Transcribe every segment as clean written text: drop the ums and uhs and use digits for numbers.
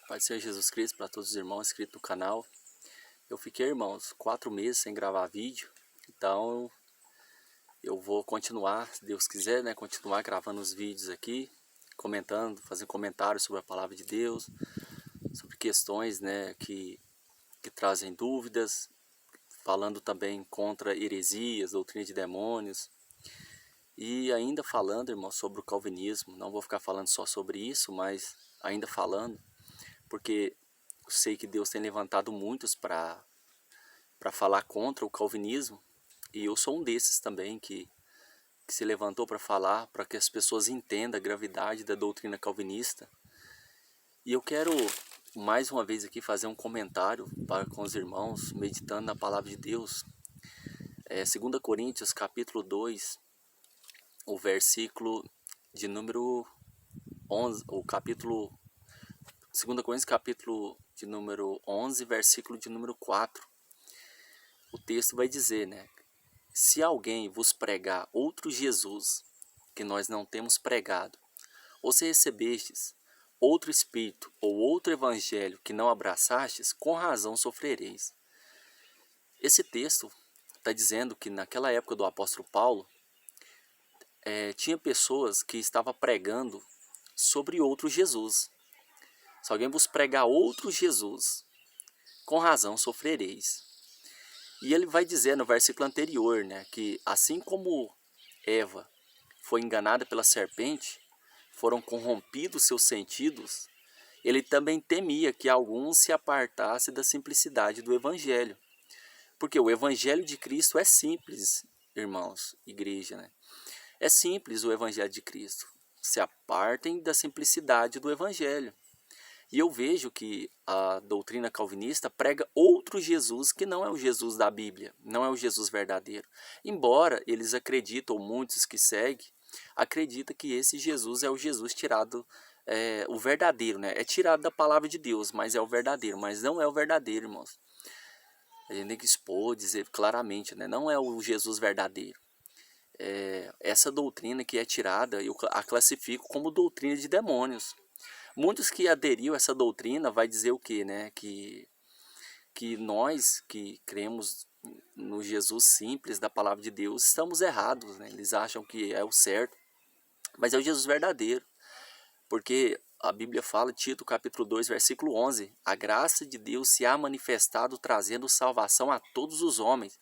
Pai do Senhor Jesus Cristo, para todos os irmãos inscritos no canal. Eu fiquei, irmãos, 4 meses sem gravar vídeo, então eu vou continuar, se Deus quiser, né, continuar gravando os vídeos aqui, comentando, fazendo comentários sobre a palavra de Deus, sobre questões, né, que trazem dúvidas, falando também contra heresias, doutrina de demônios, e ainda falando, irmãos, sobre o calvinismo. Não vou ficar falando só sobre isso, mas ainda falando, porque eu sei que Deus tem levantado muitos para falar contra o calvinismo, e eu sou um desses também que se levantou para falar, para que as pessoas entendam a gravidade da doutrina calvinista. E eu quero mais uma vez aqui fazer um comentário com os irmãos, meditando na palavra de Deus. 2 Coríntios capítulo 2, o versículo de número 11, o capítulo 2 Coríntios capítulo de número 11, versículo de número 4. O texto vai dizer, né? Se alguém vos pregar outro Jesus, que nós não temos pregado, ou se recebestes outro Espírito ou outro Evangelho que não abraçastes, com razão sofrereis. Esse texto está dizendo que naquela época do apóstolo Paulo, tinha pessoas que estavam pregando sobre outro Jesus. Se alguém vos pregar outro Jesus, com razão sofrereis. E ele vai dizer no versículo anterior, né, que assim como Eva foi enganada pela serpente, foram corrompidos seus sentidos, ele também temia que alguns se apartassem da simplicidade do Evangelho. Porque o Evangelho de Cristo é simples, irmãos, igreja, né? É simples o Evangelho de Cristo. Se apartem da simplicidade do Evangelho. E eu vejo que a doutrina calvinista prega outro Jesus que não é o Jesus da Bíblia, não é o Jesus verdadeiro. Embora eles acreditam, muitos que seguem, acreditam que esse Jesus é o Jesus tirado, o verdadeiro, né? É tirado da palavra de Deus, mas é o verdadeiro, mas não é o verdadeiro, irmãos. A gente tem que expor, dizer claramente, né? Não é o Jesus verdadeiro. Essa doutrina que é tirada, eu a classifico como doutrina de demônios. Muitos que aderiram a essa doutrina vai dizer o quê, né? Que nós que cremos no Jesus simples da palavra de Deus estamos errados, né? Eles acham que é o certo, mas é o Jesus verdadeiro. Porque a Bíblia fala, Tito capítulo 2, versículo 11, a graça de Deus se há manifestado trazendo salvação a todos os homens.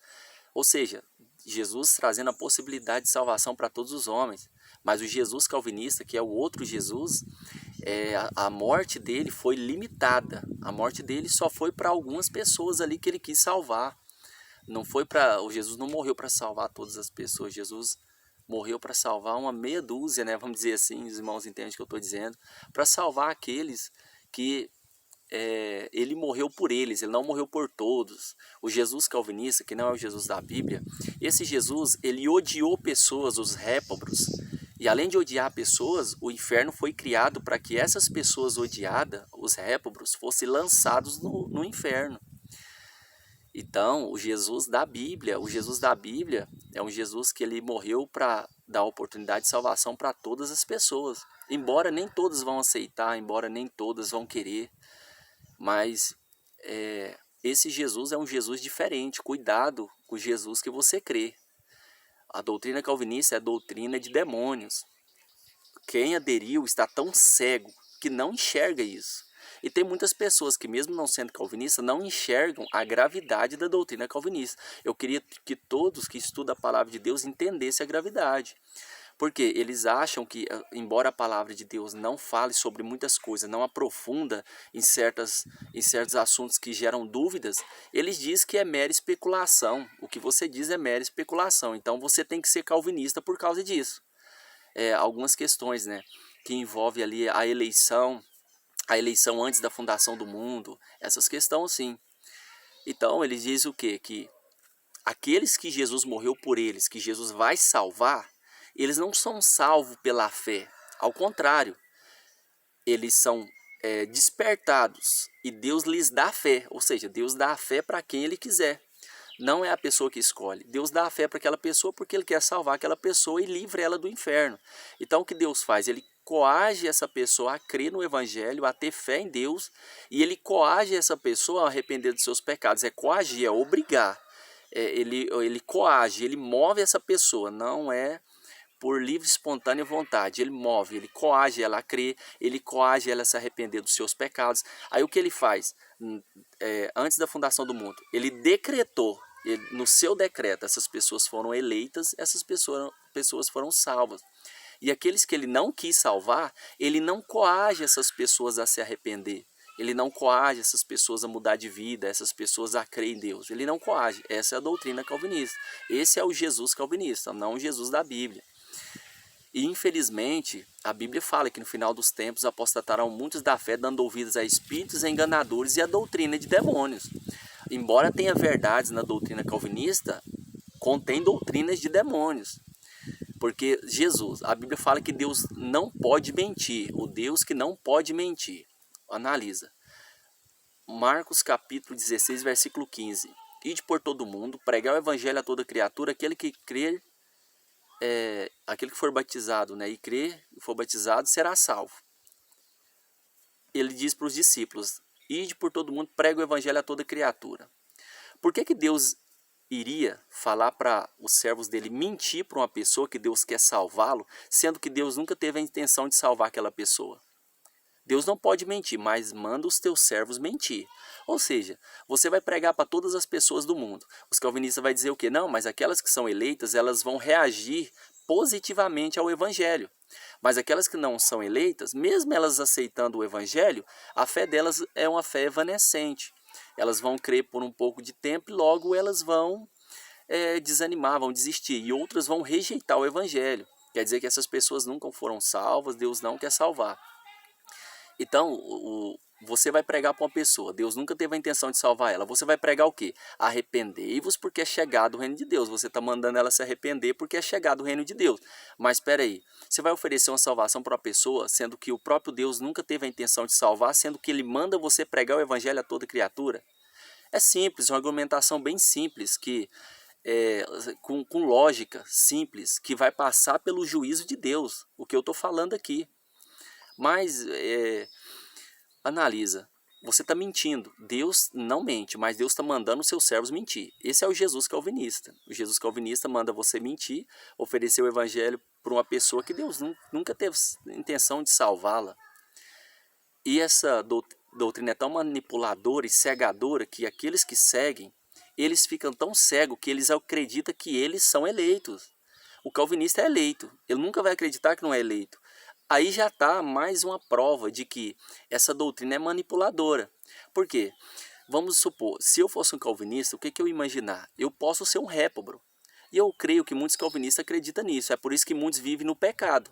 Ou seja, Jesus trazendo a possibilidade de salvação para todos os homens. Mas o Jesus calvinista, que é o outro Jesus, a morte dele foi limitada. A morte dele só foi para algumas pessoas ali que ele quis salvar. Não foi para, o Jesus não morreu para salvar todas as pessoas. Jesus morreu para salvar uma meia dúzia, né? Vamos dizer assim, os irmãos entendem o que eu estou dizendo, para salvar aqueles que ele morreu por eles, ele não morreu por todos. O Jesus calvinista, que não é o Jesus da Bíblia, esse Jesus, ele odiou pessoas, os réprobos, e além de odiar pessoas, o inferno foi criado para que essas pessoas odiadas, os réprobos, fossem lançados no inferno. Então, o Jesus da Bíblia é um Jesus que ele morreu para dar oportunidade de salvação para todas as pessoas. Embora nem todas vão aceitar, embora nem todas vão querer, mas esse Jesus é um Jesus diferente. Cuidado com o Jesus que você crê. A doutrina calvinista é a doutrina de demônios. Quem aderiu está tão cego que não enxerga isso. E tem muitas pessoas que, mesmo não sendo calvinistas, não enxergam a gravidade da doutrina calvinista. Eu queria que todos que estudam a palavra de Deus entendessem a gravidade. Porque eles acham que, embora a palavra de Deus não fale sobre muitas coisas, não aprofunda em certos assuntos que geram dúvidas, eles dizem que é mera especulação. O que você diz é mera especulação. Então você tem que ser calvinista por causa disso. Algumas questões, né, que envolvem ali a eleição antes da fundação do mundo, essas questões sim. Então eles dizem o quê? Que aqueles que Jesus morreu por eles, que Jesus vai salvar, eles não são salvos pela fé. Ao contrário, eles são despertados e Deus lhes dá fé. Ou seja, Deus dá a fé para quem Ele quiser. Não é a pessoa que escolhe. Deus dá a fé para aquela pessoa porque Ele quer salvar aquela pessoa e livra ela do inferno. Então o que Deus faz? Ele coage essa pessoa a crer no evangelho, a ter fé em Deus, e ele coage essa pessoa a arrepender dos seus pecados. É coagir, é obrigar. Ele coage, ele move essa pessoa, não é por livre e espontânea vontade. Ele move, ele coage ela a crer, ele coage ela a se arrepender dos seus pecados. Aí o que ele faz? Antes da fundação do mundo, ele decretou, no seu decreto, essas pessoas foram eleitas, essas pessoas foram salvas. E aqueles que ele não quis salvar, ele não coage essas pessoas a se arrepender. Ele não coage essas pessoas a mudar de vida, essas pessoas a crer em Deus. Ele não coage. Essa é a doutrina calvinista. Esse é o Jesus calvinista, não o Jesus da Bíblia. E infelizmente, a Bíblia fala que no final dos tempos apostatarão muitos da fé, dando ouvidos a espíritos enganadores e a doutrina de demônios. Embora tenha verdades na doutrina calvinista, contém doutrinas de demônios. Porque Jesus, a Bíblia fala que Deus não pode mentir, o Deus que não pode mentir. Analisa. Marcos capítulo 16, versículo 15. Ide por todo o mundo, pregar o evangelho a toda criatura, aquele que crer, aquele que for batizado, né, e crer e for batizado, será salvo. Ele diz para os discípulos, ide por todo mundo, prega o evangelho a toda criatura. Por que Deus iria falar para os servos dele mentir para uma pessoa que Deus quer salvá-lo, sendo que Deus nunca teve a intenção de salvar aquela pessoa? Deus não pode mentir, mas manda os teus servos mentir. Ou seja, você vai pregar para todas as pessoas do mundo. Os calvinistas vão dizer o quê? Não, mas aquelas que são eleitas, elas vão reagir positivamente ao evangelho. Mas aquelas que não são eleitas, mesmo elas aceitando o evangelho, a fé delas é uma fé evanescente. Elas vão crer por um pouco de tempo e logo elas vão desanimar, vão desistir. E outras vão rejeitar o evangelho. Quer dizer que essas pessoas nunca foram salvas, Deus não quer salvar. Então, você vai pregar para uma pessoa, Deus nunca teve a intenção de salvar ela. Você vai pregar o quê? Arrependei-vos porque é chegado o reino de Deus. Você está mandando ela se arrepender porque é chegado o reino de Deus. Mas espera aí, você vai oferecer uma salvação para uma pessoa, sendo que o próprio Deus nunca teve a intenção de salvar, sendo que ele manda você pregar o evangelho a toda criatura? É simples, uma argumentação bem simples, com lógica simples, que vai passar pelo juízo de Deus, o que eu estou falando aqui. Mas analisa, você está mentindo. Deus não mente, mas Deus está mandando os seus servos mentir. Esse é o Jesus calvinista. O Jesus calvinista manda você mentir, oferecer o evangelho para uma pessoa que Deus nunca teve intenção de salvá-la. E essa doutrina é tão manipuladora e cegadora que aqueles que seguem, eles ficam tão cegos que eles acreditam que eles são eleitos. O calvinista é eleito, ele nunca vai acreditar que não é eleito. Aí já está mais uma prova de que essa doutrina é manipuladora. Por quê? Vamos supor, se eu fosse um calvinista, o que eu ia imaginar? Eu posso ser um réprobo. E eu creio que muitos calvinistas acreditam nisso. É por isso que muitos vivem no pecado,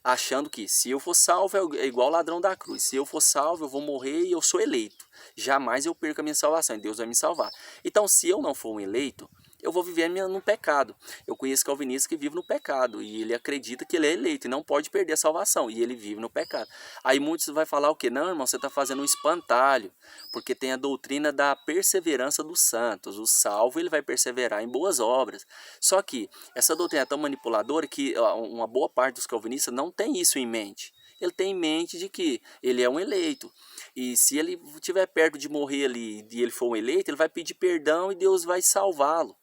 achando que se eu for salvo é igual ladrão da cruz. Se eu for salvo, eu vou morrer e eu sou eleito. Jamais eu perco a minha salvação e Deus vai me salvar. Então, se eu não for um eleito, eu vou viver no pecado. Eu conheço calvinistas que vivem no pecado e ele acredita que ele é eleito e não pode perder a salvação e ele vive no pecado. Aí muitos vão falar o quê? Não, irmão, você está fazendo um espantalho, porque tem a doutrina da perseverança dos santos. O salvo ele vai perseverar em boas obras. Só que essa doutrina é tão manipuladora que uma boa parte dos calvinistas não tem isso em mente. Ele tem em mente de que ele é um eleito. E se ele estiver perto de morrer ali e ele for um eleito, ele vai pedir perdão e Deus vai salvá-lo.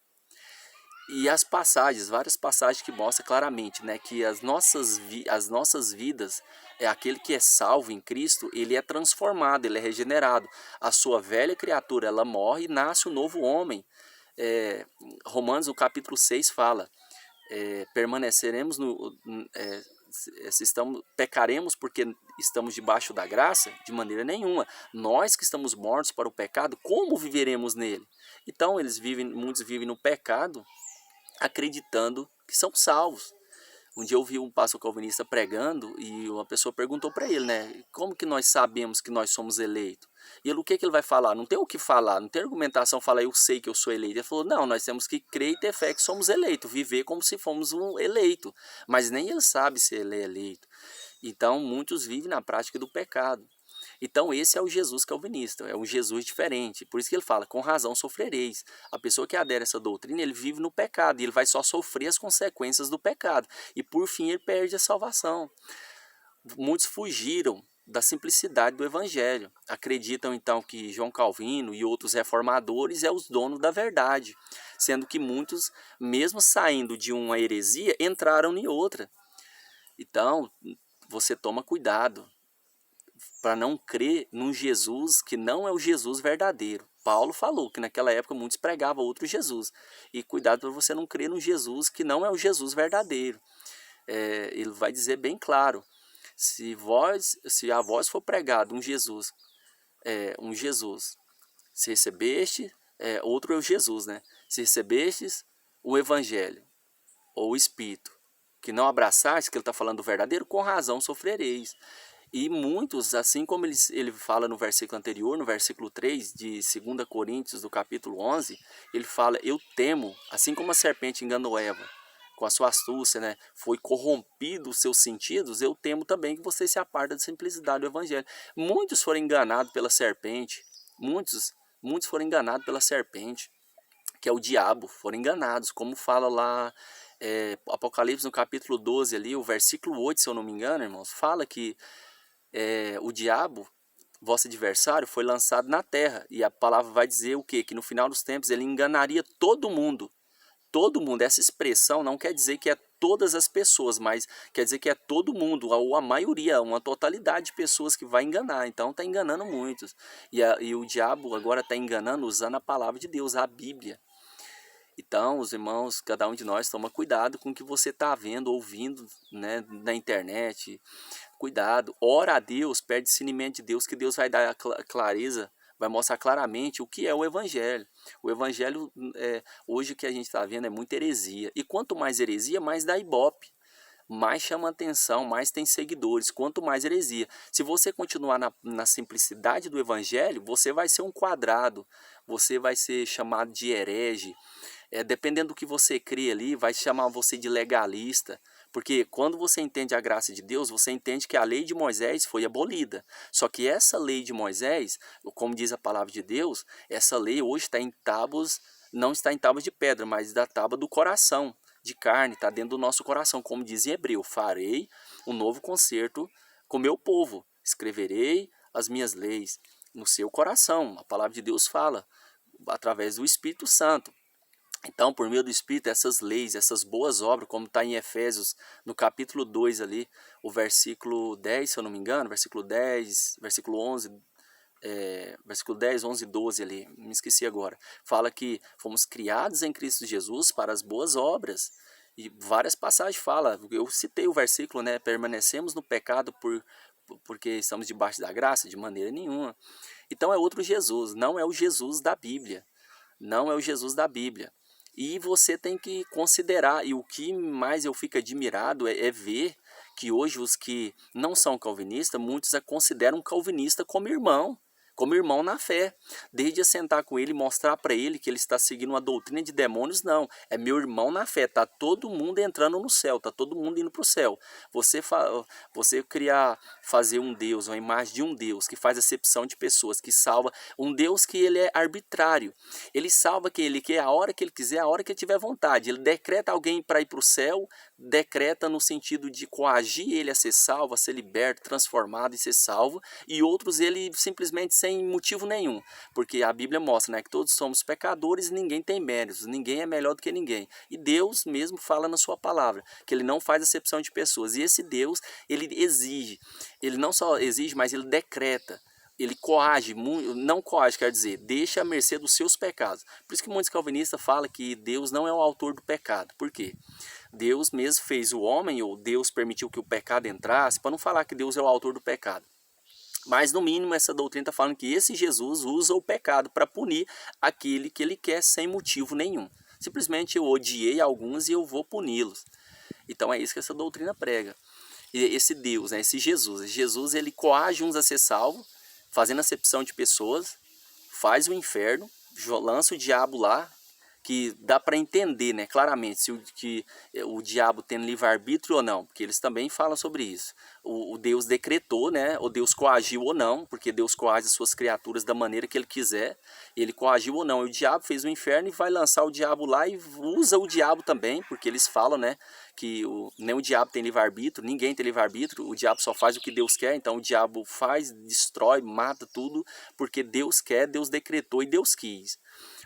E as passagens, várias passagens que mostram claramente, né, que as nossas vidas, aquele que é salvo em Cristo, ele é transformado, ele é regenerado. A sua velha criatura, ela morre e nasce um novo homem. Romanos, no capítulo 6, fala, permaneceremos pecaremos porque estamos debaixo da graça? De maneira nenhuma. Nós que estamos mortos para o pecado, como viveremos nele? Então, muitos vivem no pecado, acreditando que são salvos. Um dia eu vi um pastor calvinista pregando e uma pessoa perguntou para ele, né? Como que nós sabemos que nós somos eleitos? E ele, o que ele vai falar? Não tem o que falar, não tem argumentação, falar eu sei que eu sou eleito. Ele falou, não, nós temos que crer e ter fé que somos eleitos, viver como se fomos um eleito. Mas nem ele sabe se ele é eleito. Então muitos vivem na prática do pecado. Então esse é o Jesus calvinista, é um Jesus diferente. Por isso que ele fala, com razão sofrereis. A pessoa que adere a essa doutrina, ele vive no pecado, e ele vai só sofrer as consequências do pecado. E por fim ele perde a salvação. muitos fugiram da simplicidade do evangelho. Acreditam então que João Calvino e outros reformadores é os donos da verdade, sendo que muitos, mesmo saindo de uma heresia, entraram em outra. Então, você toma cuidado para não crer num Jesus que não é o Jesus verdadeiro. Paulo falou que naquela época muitos pregavam outro Jesus. E cuidado para você não crer num Jesus que não é o Jesus verdadeiro. Ele vai dizer bem claro: se a vós for pregado um Jesus, se recebeste, outro é o Jesus, né? Se recebestes o Evangelho ou o Espírito, que não abraçaste, que ele está falando do verdadeiro, com razão sofrereis. E muitos, assim como ele fala no versículo anterior, no versículo 3 de 2 Coríntios, do capítulo 11, ele fala: eu temo, assim como a serpente enganou Eva, com a sua astúcia, né, foi corrompido os seus sentidos, eu temo também que você se aparta da simplicidade do evangelho. Muitos foram enganados pela serpente, muitos foram enganados pela serpente, que é o diabo, foram enganados, como fala lá Apocalipse no capítulo 12 ali, o versículo 8, se eu não me engano, irmãos, fala que o diabo, vosso adversário, foi lançado na terra, e a palavra vai dizer o quê? Que no final dos tempos ele enganaria todo mundo. Todo mundo, essa expressão não quer dizer que é todas as pessoas, mas quer dizer que é todo mundo, ou a maioria, uma totalidade de pessoas que vai enganar. Então está enganando muitos. E o diabo agora está enganando usando a palavra de Deus, a Bíblia. Então, os irmãos, cada um de nós toma cuidado com o que você está vendo, ouvindo, né, na internet. Cuidado, ora a Deus, pede discernimento de Deus, que Deus vai dar a clareza, vai mostrar claramente o que é o Evangelho. O Evangelho, hoje o que a gente está vendo é muita heresia. E quanto mais heresia, mais dá ibope. Mais chama atenção, mais tem seguidores, quanto mais heresia. Se você continuar na simplicidade do Evangelho, você vai ser um quadrado, você vai ser chamado de herege. Dependendo do que você crê ali, vai chamar você de legalista. Porque quando você entende a graça de Deus, você entende que a lei de Moisés foi abolida. Só que essa lei de Moisés, como diz a palavra de Deus, essa lei hoje está em tábuas, não está em tábuas de pedra, mas da tábua do coração, de carne, está dentro do nosso coração. Como diz em Hebreu, farei um novo concerto com meu povo, escreverei as minhas leis no seu coração. A palavra de Deus fala, através do Espírito Santo. Então, por meio do Espírito, essas leis, essas boas obras, como está em Efésios, no capítulo 2 ali, o versículo 10, se eu não me engano, versículo 10, versículo 11, versículo 10, 11 e 12 ali, me esqueci agora, fala que fomos criados em Cristo Jesus para as boas obras. E várias passagens falam, eu citei o versículo, né, permanecemos no pecado porque estamos debaixo da graça? De maneira nenhuma. Então é outro Jesus, não é o Jesus da Bíblia. Não é o Jesus da Bíblia. E você tem que considerar, e o que mais eu fico admirado é ver que hoje os que não são calvinistas, muitos a consideram calvinista como irmão na fé. Desde a sentar com ele e mostrar para ele que ele está seguindo uma doutrina de demônios, não. É meu irmão na fé, está todo mundo entrando no céu, está todo mundo indo para o céu. Você fazer um Deus, uma imagem de um Deus que faz acepção de pessoas, que salva, um Deus que ele é arbitrário. Ele salva quem ele quer, a hora que ele quiser, a hora que ele tiver vontade. Ele decreta alguém para ir para o céu, decreta no sentido de coagir ele a ser salvo, a ser liberto, transformado e ser salvo, e outros ele simplesmente sem motivo nenhum, porque a Bíblia mostra, né, que todos somos pecadores e ninguém tem méritos, ninguém é melhor do que ninguém. E Deus mesmo fala na sua palavra, que ele não faz acepção de pessoas. E esse Deus, ele exige, ele não só exige, mas ele decreta. Ele coage, não coage, quer dizer, deixa à mercê dos seus pecados. Por isso que muitos calvinistas falam que Deus não é o autor do pecado. Por quê? Deus mesmo fez o homem, ou Deus permitiu que o pecado entrasse, para não falar que Deus é o autor do pecado. Mas no mínimo essa doutrina está falando que esse Jesus usa o pecado para punir aquele que ele quer sem motivo nenhum. Simplesmente eu odiei alguns e eu vou puni-los. Então é isso que essa doutrina prega. E esse Deus, né, esse Jesus ele coage uns a ser salvos, fazendo acepção de pessoas, faz o inferno, lança o diabo lá, que dá para entender, né, claramente se o diabo tem livre-arbítrio ou não, porque eles também falam sobre isso. o Deus decretou, né? Ou Deus coagiu ou não, porque Deus coage as suas criaturas da maneira que Ele quiser. Ele coagiu ou não. E o diabo fez o inferno e vai lançar o diabo lá e usa o diabo também, porque eles falam, né? Que nem o diabo tem livre-arbítrio, ninguém tem livre-arbítrio, o diabo só faz o que Deus quer, então o diabo faz, destrói, mata tudo, porque Deus quer, Deus decretou e Deus quis.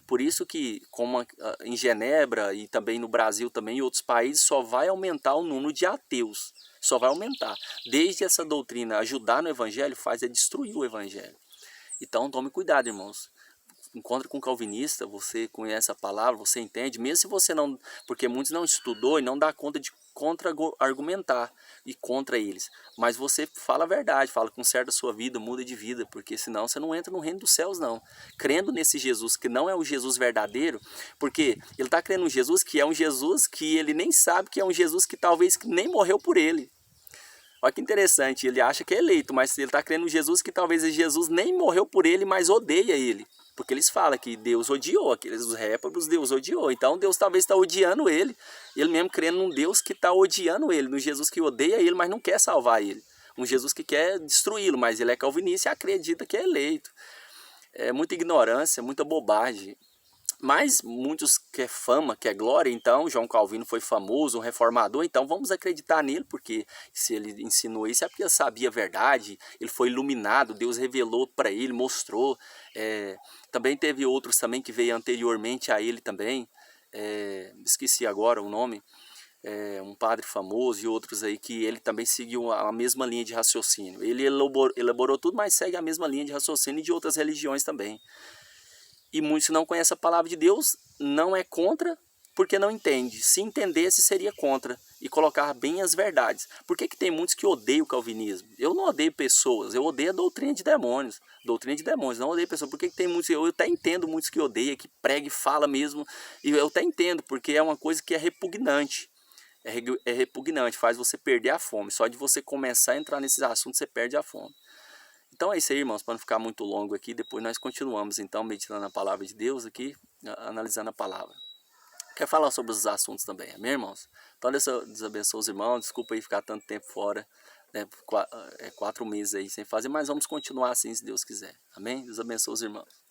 Por isso que, como em Genebra e também no Brasil, também em outros países, só vai aumentar o número de ateus. Só vai aumentar. Desde essa doutrina ajudar no evangelho, faz é destruir o evangelho. Então tome cuidado, irmãos. Encontre com um calvinista, você conhece a palavra, você entende, mesmo se você não, porque muitos não estudou e não dá conta de contra-argumentar e contra eles, mas você fala a verdade, fala, conserta a sua vida, muda de vida, porque senão você não entra no reino dos céus não, crendo nesse Jesus que não é o Jesus verdadeiro, porque ele está crendo em Jesus que é um Jesus que ele nem sabe que é um Jesus que talvez nem morreu por ele. Olha que interessante, ele acha que é eleito, mas ele está crendo em Jesus que talvez Jesus nem morreu por ele, mas odeia ele. Porque eles falam que Deus odiou, aqueles os réprobos, Deus odiou. Então Deus talvez está odiando ele, ele mesmo crendo num Deus que está odiando ele, no Jesus que odeia ele, mas não quer salvar ele. Um Jesus que quer destruí-lo, mas ele é calvinista e acredita que é eleito. É muita ignorância, muita bobagem. Mas muitos quer fama, quer glória, então João Calvino foi famoso, um reformador, então vamos acreditar nele, porque se ele ensinou isso é porque ele sabia a verdade, ele foi iluminado, Deus revelou para ele, mostrou. Também teve outros também que veio anteriormente a ele também, esqueci agora o nome, um padre famoso e outros aí que ele também seguiu a mesma linha de raciocínio. Ele elaborou tudo, mas segue a mesma linha de raciocínio de outras religiões também. E muitos não conhecem a palavra de Deus, não é contra, porque não entende. Se entendesse, seria contra e colocar bem as verdades. Por que tem muitos que odeiam o calvinismo? Eu não odeio pessoas, eu odeio a doutrina de demônios. Doutrina de demônios, não odeio pessoas. Por que tem muitos? Eu até entendo muitos que odeiam, que prega e fala mesmo. E eu até entendo, porque é uma coisa que é repugnante. É repugnante, faz você perder a fome. Só de você começar a entrar nesses assuntos, você perde a fome. Então é isso aí, irmãos, para não ficar muito longo aqui, depois nós continuamos, então, meditando na palavra de Deus aqui, analisando a palavra. Quer falar sobre os assuntos também, amém, irmãos? Então, Deus abençoe os irmãos, desculpa aí ficar tanto tempo fora, né, 4 meses aí sem fazer, mas vamos continuar assim, se Deus quiser, amém? Deus abençoe os irmãos.